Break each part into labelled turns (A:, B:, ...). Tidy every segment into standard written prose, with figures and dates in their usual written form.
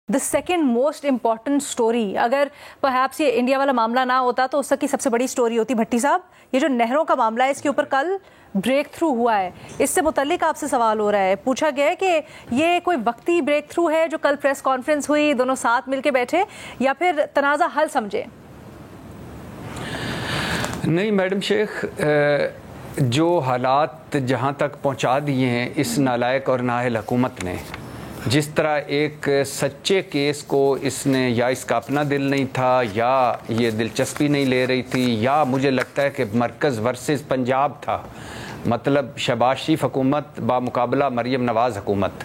A: The second most important story, اگر perhaps یہ India والا معاملہ نہ ہوتا تو اس کی سب سے بڑی سٹوری ہوتی بھٹی صاحب، یہ جو نہروں کا معاملہ ہے اس کے اوپر کل بریک تھرو ہوا ہے. اس سے متعلق آپ سے سوال ہو رہا ہے، پوچھا گیا ہے کہ یہ کوئی وقتی بریک تھرو ہے جو کل پریس کانفرنس ہوئی، دونوں ساتھ مل کے بیٹھے، یا پھر تنازع حل سمجھے؟
B: نہیں میڈم شیخ، جو حالات جہاں تک پہنچا دیے ہیں اس نالائق اور نااہل حکومت نے، جس طرح ایک سچے کیس کو اس نے یا اس کا اپنا دل نہیں تھا یا یہ دلچسپی نہیں لے رہی تھی، یا مجھے لگتا ہے کہ مرکز ورسز پنجاب تھا، مطلب شہباز شریف حکومت بامقابلہ مریم نواز حکومت.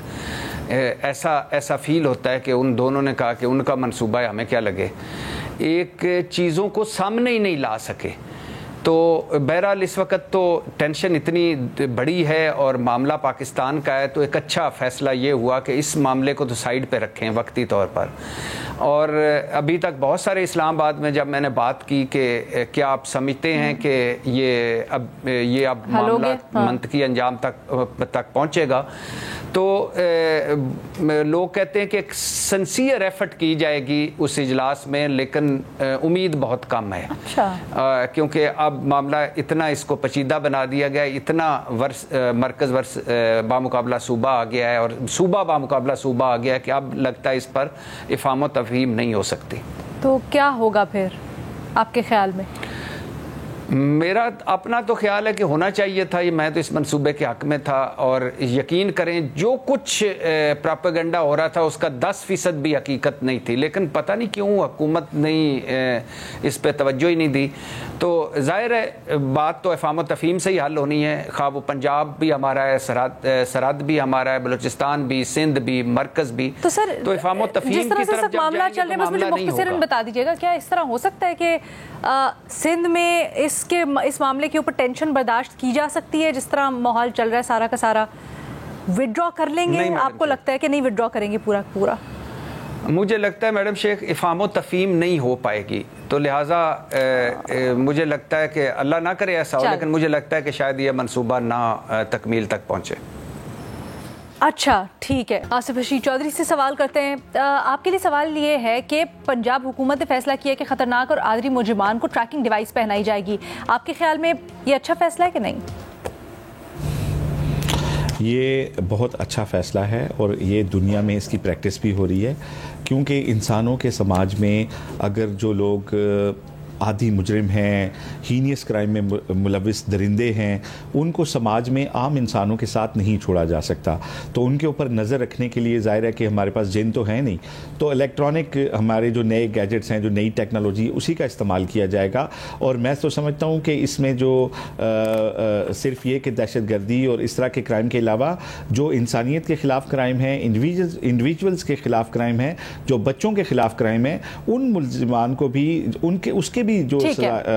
B: ایسا فیل ہوتا ہے کہ ان دونوں نے کہا کہ ان کا منصوبہ ہے، ہمیں کیا لگے، ایک چیزوں کو سامنے ہی نہیں لا سکے. تو بہرحال اس وقت تو ٹینشن اتنی بڑی ہے اور معاملہ پاکستان کا ہے، تو ایک اچھا فیصلہ یہ ہوا کہ اس معاملے کو تو سائیڈ پہ رکھیں وقتی طور پر. اور ابھی تک بہت سارے اسلام آباد میں جب میں نے بات کی کہ کیا آپ سمجھتے ہیں کہ یہ اب معاملہ منطقی انجام تک پہنچے گا، تو لوگ کہتے ہیں کہ ایک سنسیئر ایفرٹ کی جائے گی اس اجلاس میں، لیکن امید بہت کم ہے. کیونکہ اب معاملہ اتنا اس کو پیچیدہ بنا دیا گیا، اتنا مرکز بامقابلہ صوبہ آ گیا ہے اور صوبہ بامقابلہ صوبہ آ گیا ہے کہ اب لگتا ہے اس پر افہام و تفہیم نہیں ہو سکتی. تو
A: کیا ہوگا پھر آپ کے خیال میں؟
B: میرا اپنا تو خیال ہے کہ ہونا چاہیے تھا، میں تو اس منصوبے کے حق میں تھا. اور یقین کریں جو کچھ پراپیگنڈا ہو رہا تھا اس کا 10% بھی حقیقت نہیں تھی، لیکن پتہ نہیں کیوں حکومت نہیں اس پہ توجہ ہی نہیں دی. تو ظاہر ہے بات تو افہام و تفہیم سے ہی حل ہونی ہے، خواہ وہ پنجاب بھی ہمارا ہے، سرحد بھی ہمارا ہے، بلوچستان بھی، سندھ بھی، مرکز بھی.
A: تو سر
B: تو افہام و تفہیم کی طرف جب
A: معاملہ چل رہا ہے، بس مجھے مختصراً بتا دیجیے گا، کیا اس طرح ہو سکتا ہے کہ سندھ میں اس معاملے کے اوپر ٹینشن برداشت کی جا سکتی ہے؟ جس طرح ماحول چل رہا ہے سارا کا سارا وڈرا کر لیں گے؟ آپ کو لگتا ہے کہ نہیں وڈرا کریں گے پورا؟
B: مجھے لگتا ہے میڈم شیخ افہام و تفہیم نہیں ہو پائے گی، تو لہٰذا مجھے لگتا ہے کہ اللہ نہ کرے ایسا ہو، لیکن مجھے لگتا ہے کہ شاید یہ منصوبہ نہ تکمیل تک پہنچے.
A: اچھا ٹھیک ہے، آصف رشید چودھری سے سوال کرتے ہیں. آپ کے لیے سوال یہ ہے کہ پنجاب حکومت نے فیصلہ کیا کہ خطرناک اور عارضی مجرمان کو ٹریکنگ ڈیوائس پہنائی جائے گی. آپ کے خیال میں یہ اچھا فیصلہ ہے کہ نہیں؟
C: یہ بہت اچھا فیصلہ ہے اور یہ دنیا میں اس کی پریکٹس بھی ہو رہی ہے، کیونکہ انسانوں کے سماج میں اگر جو لوگ عادی مجرم ہیں، ہینیس کرائم میں ملوث درندے ہیں، ان کو سماج میں عام انسانوں کے ساتھ نہیں چھوڑا جا سکتا. تو ان کے اوپر نظر رکھنے کے لیے ظاہر ہے کہ ہمارے پاس جن تو ہیں نہیں، تو الیکٹرانک ہمارے جو نئے گیجٹس ہیں، جو نئی ٹیکنالوجی، اسی کا استعمال کیا جائے گا. اور میں تو سمجھتا ہوں کہ اس میں جو صرف یہ کہ دہشت گردی اور اس طرح کے کرائم کے علاوہ جو انسانیت کے خلاف کرائم ہیں، انڈیویجولز کے خلاف کرائم ہیں، جو بچوں کے خلاف کرائم ہیں، ان ملزمان کو بھی اس کے جو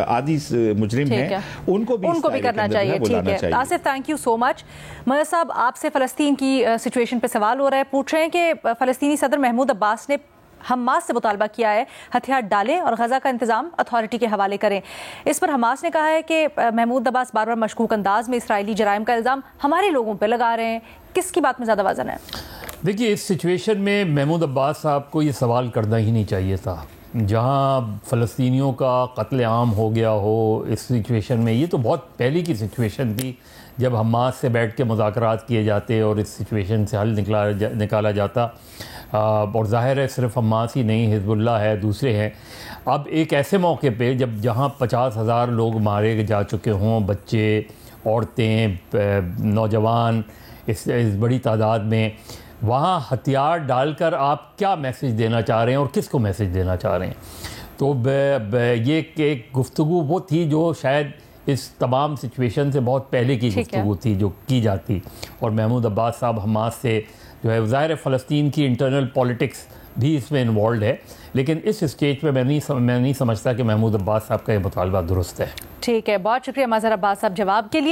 C: عادی مجرم ہیں ان کو بھی
A: کرنا چاہیے. ٹھیک ہے Asif, thank you so much. Mother صاحب، آپ سے فلسطین کی سچویشن پہ سوال ہو رہا ہے. پوچھ رہے ہیں کہ فلسطینی صدر محمود عباس نے حماس سے مطالبہ کیا ہے ہتھیار ڈالیں اور غزہ کا انتظام اتھارٹی کے حوالے کریں. اس پر حماس نے کہا ہے کہ محمود عباس بار بار مشکوک انداز میں اسرائیلی جرائم کا الزام ہمارے لوگوں پہ لگا رہے ہیں. کس کی بات میں زیادہ وزن ہے؟
D: دیکھیے، اس سچویشن میں محمود عباس صاحب کو یہ سوال کرنا ہی نہیں چاہیے تھا. جہاں فلسطینیوں کا قتل عام ہو گیا ہو اس سچویشن میں، یہ تو بہت پہلے کی سچویشن تھی جب حماس سے بیٹھ کے مذاکرات کیے جاتے اور اس سچویشن سے حل نکالا جاتا. اور ظاہر ہے صرف حماس ہی نہیں، حزب اللہ ہے، دوسرے ہیں. اب ایک ایسے موقع پہ جہاں 50,000 لوگ مارے جا چکے ہوں، بچے، عورتیں، نوجوان اس بڑی تعداد میں، وہاں ہتھیار ڈال کر آپ کیا میسج دینا چاہ رہے ہیں اور کس کو میسج دینا چاہ رہے ہیں؟ تو یہ ایک گفتگو وہ تھی جو شاید اس تمام سچویشن سے بہت پہلے کی گفتگو تھی جو کی جاتی. اور محمود عباس صاحب حماس سے جو ہے، ظاہر فلسطین کی انٹرنل پولیٹکس بھی اس میں انوالوڈ ہے، لیکن اس اسٹیج پہ میں نہیں سمجھتا کہ محمود عباس صاحب کا یہ مطالبہ درست ہے.
A: ٹھیک ہے، بہت شکریہ مظہر عباس صاحب جواب کے لیے.